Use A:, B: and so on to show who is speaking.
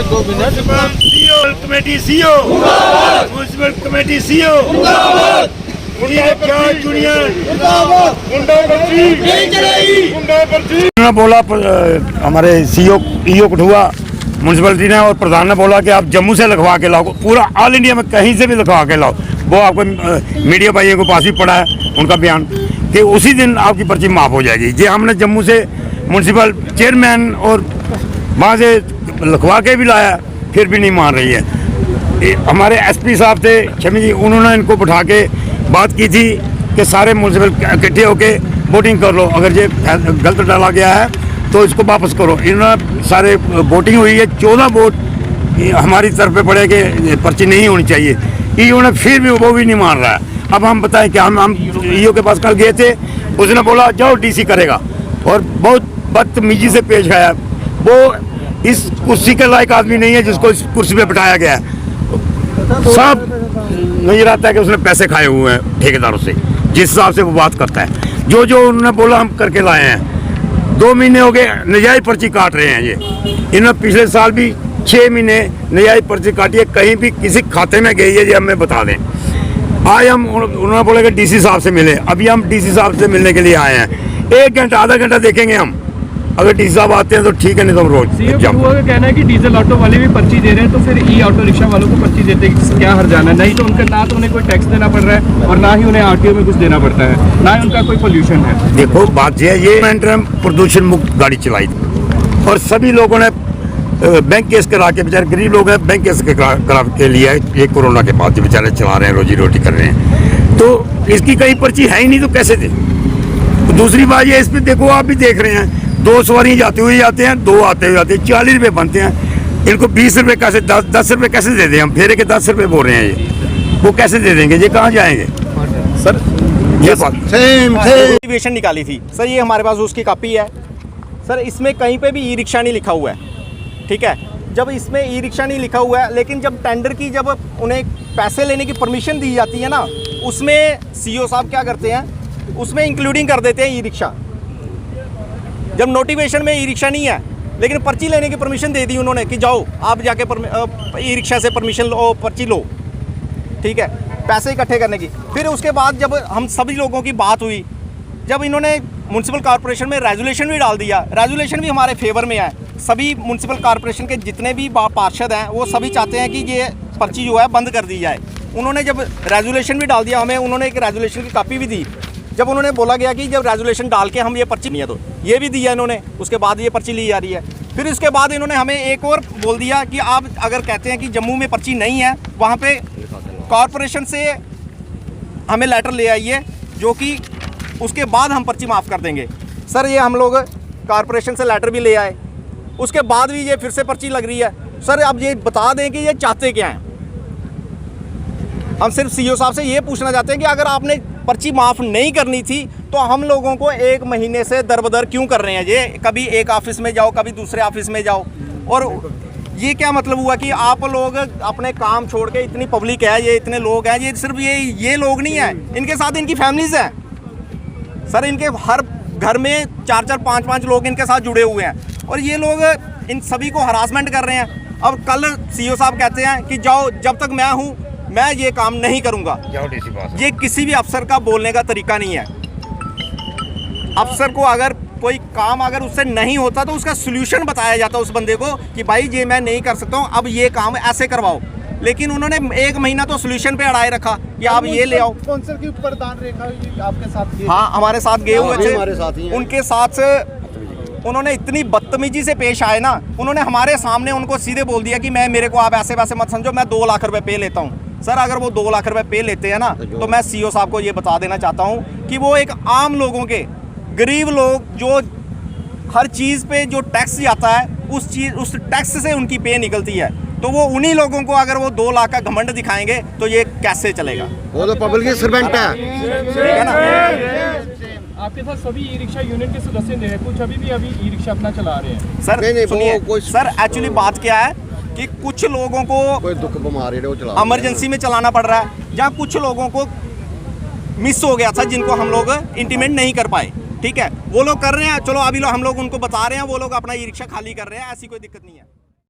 A: Municipal committee CO, municipal committee CO, बोला हमारे CO EO Kathua municipality ने और प्रधान ने बोला कि आप जम्मू से लिखवा के लाओ, पूरा ऑल इंडिया में कहीं से भी लिखवा के लाओ। वो आपको मीडिया भाइयों को पास भी पड़ा है उनका बयान कि उसी दिन आपकी पर्ची माफ़ हो जाएगी। ये हमने जम्मू से म्यूनसिपल चेयरमैन और वहाँ से लिखवा के भी लाया, फिर भी नहीं मान रही है। हमारे एसपी साहब थे शमी जी, उन्होंने इनको बैठा के बात की थी कि सारे म्यूनसिपल इकट्ठे होके वोटिंग कर लो, अगर ये गलत डाला गया है तो इसको वापस करो। इन्होंने सारे वोटिंग हुई है, 14 वोट हमारी तरफ पे पड़े कि पर्ची नहीं होनी चाहिए। ईओ ने फिर भी वो भी नहीं मान रहा है। अब हम बताएं कि हम ईओ के पास कल गए थे, उसने बोला जाओ डीसी करेगा, और बहुत बदतमीजी से पेश आया। वो इस कुर्सी के लायक आदमी नहीं है जिसको इस कुर्सी पे बिठाया गया है। सब नजर आता है कि उसने पैसे खाए हुए हैं ठेकेदारों से, जिस हिसाब से वो बात करता है। जो उन्होंने बोला हम करके लाए हैं। 2 महीने हो गए नजायज पर्ची काट रहे हैं ये। इन्होंने पिछले साल भी 6 महीने नजायज पर्ची काटी है, कहीं भी किसी खाते में गई है ये हमें बता दें। आज हम उन्होंने बोला कि डीसी साहब से मिले, अभी हम डीसी साहब से मिलने के लिए आए हैं। 1 घंटा आधा घंटा देखेंगे हम, अगर डीसी साहब आते हैं तो ठीक है, नहीं तो हम रोज।
B: सीओ का कहना है कि डीजल ऑटो वाले भी पर्ची दे रहे हैं, तो फिर ई ऑटो रिक्शा वालों को पर्ची देते क्या हर्जाना? नहीं तो उनका ना तो उन्हें कोई टैक्स देना पड़ रहा है और ना ही उन्हें आरटीओ में कुछ देना पड़ता है, ना ही उनका कोई पोल्यूशन है।
A: देखो बात ये है, ये प्रदूषण मुक्त गाड़ी चलाई थी और सभी लोगों ने बैंक केस करा के, बेचारे गरीब लोग हैं, बैंक केस करा के लिए ये कोरोना के बाद बेचारे चला रहे हैं, रोजी रोटी कर रहे हैं। तो इसकी कहीं पर्ची है ही नहीं तो कैसे दे? दूसरी बात ये, इस पर देखो आप भी देख रहे हैं, 2 सवारी जाते हुए जाते हैं, 2 आते हुए जाते हैं, 40 रुपये बनते हैं। इनको 20 रुपये कैसे, 10 रुपये कैसे दे दें? हम फेरे के 10 रुपये बोल रहे हैं, ये वो कैसे दे देंगे? ये कहाँ जाएंगे?
C: सर
A: ये
C: मोटिवेशन निकाली थी सर, ये हमारे पास उसकी कॉपी है सर। इसमें कहीं पे भी ई रिक्शा नहीं लिखा हुआ है, ठीक है। जब इसमें ई रिक्शा नहीं लिखा हुआ है, लेकिन जब टेंडर की जब उन्हें पैसे लेने की परमिशन दी जाती है ना, उसमें सीओ साहब क्या करते हैं, उसमें इंक्लूडिंग कर देते हैं ई रिक्शा। जब नोटिफिकेशन में ई रिक्शा नहीं है, लेकिन पर्ची लेने की परमिशन दे दी उन्होंने कि जाओ आप जाके ई रिक्शा से परमिशन लो, पर्ची लो, ठीक है, पैसे इकट्ठे करने की। फिर उसके बाद जब हम सभी लोगों की बात हुई, जब इन्होंने म्यूनसिपल कॉर्पोरेशन में रेजोल्यूशन भी डाल दिया, रेजोल्यूशन भी हमारे फेवर में है। सभी म्यूनसिपल कॉर्पोरेशन के जितने भी पार्षद हैं वो सभी चाहते हैं कि ये पर्ची जो है बंद कर दी जाए। उन्होंने जब रेजोल्यूशन भी डाल दिया, हमें उन्होंने एक रेजोल्यूशन की कॉपी भी दी। जब उन्होंने बोला गया कि जब रेजोल्यूशन डाल के हम ये पर्ची नहीं है तो ये भी दिया इन्होंने, उसके बाद ये पर्ची ली जा रही है। फिर उसके बाद इन्होंने हमें एक और बोल दिया कि आप अगर कहते हैं कि जम्मू में पर्ची नहीं है, वहाँ पे कॉरपोरेशन से हमें लेटर ले आइए, जो कि उसके बाद हम पर्ची माफ़ कर देंगे। सर ये हम लोग कॉरपोरेशन से लेटर भी ले आए, उसके बाद भी ये फिर से पर्ची लग रही है। सर अब ये बता दें कि ये चाहते क्या हैं? हम सिर्फ सीओ साहब से ये पूछना चाहते हैं कि अगर आपने पर्ची माफ़ नहीं करनी थी तो हम लोगों को 1 महीने से दर-बदर क्यों कर रहे हैं? ये कभी एक ऑफिस में जाओ, कभी दूसरे ऑफिस में जाओ, और ये क्या मतलब हुआ कि आप लोग अपने काम छोड़ के, इतनी पब्लिक है, ये इतने लोग हैं, ये सिर्फ ये लोग नहीं हैं, इनके साथ इनकी फैमिलीज़ हैं सर। इनके हर घर में 4-4, 5-5 लोग इनके साथ जुड़े हुए हैं, और ये लोग इन सभी को हरासमेंट कर रहे हैं। अब कल सीओ साहब कहते हैं कि जाओ, जब तक मैं हूँ मैं ये काम नहीं करूँगा। ये किसी भी अफसर का बोलने का तरीका नहीं है। अफसर को अगर कोई काम अगर उससे नहीं होता तो उसका सोल्यूशन बताया जाता उस बंदे को कि भाई ये मैं नहीं कर सकता हूँ, अब ये काम ऐसे करवाओ। लेकिन उन्होंने 1 महीना तो सोल्यूशन पे अड़ाए रखा कि आप ये ले आओ।
B: स्पॉन्सर की प्रदान रेखा आपके साथ,
C: हाँ हमारे साथ गए हुए थे, उनके साथ उन्होंने इतनी बदतमीजी से पेश आए ना, उन्होंने हमारे सामने उनको सीधे बोल दिया कि मेरे को आप ऐसे वैसे मत समझो, मैं 2 लाख रुपए पे लेता हूँ। सर अगर वो 2 लाख रुपए पे लेते हैं ना, तो मैं सीओ साहब को ये बता देना चाहता हूँ कि वो एक आम लोगों के, गरीब लोग जो हर चीज़ पे जो टैक्स जाता है उस टैक्स से उनकी पे निकलती है, तो वो उन्हीं लोगों को अगर वो 2 लाख का घमंड दिखाएंगे तो ये कैसे चलेगा? वो तो पब्लिक सर्वेंट है ना।
B: आपके साथ सभी ई रिक्शा यूनियन के सदस्य हैं, कुछ अभी ई रिक्शा अपना चला रहे हैं।
C: सर सुनिए सर, एक्चुअली बात क्या है कि कुछ लोगों को कोई दुख बीमारी इमरजेंसी में चलाना पड़ रहा है, जहाँ कुछ लोगों को मिस हो गया था जिनको हम लोग इंटीमेट नहीं कर पाए। ठीक है, वो लोग कर रहे हैं, चलो अभी हम लोग उनको बता रहे हैं, वो लोग अपना ई रिक्शा खाली कर रहे हैं, ऐसी कोई दिक्कत नहीं है।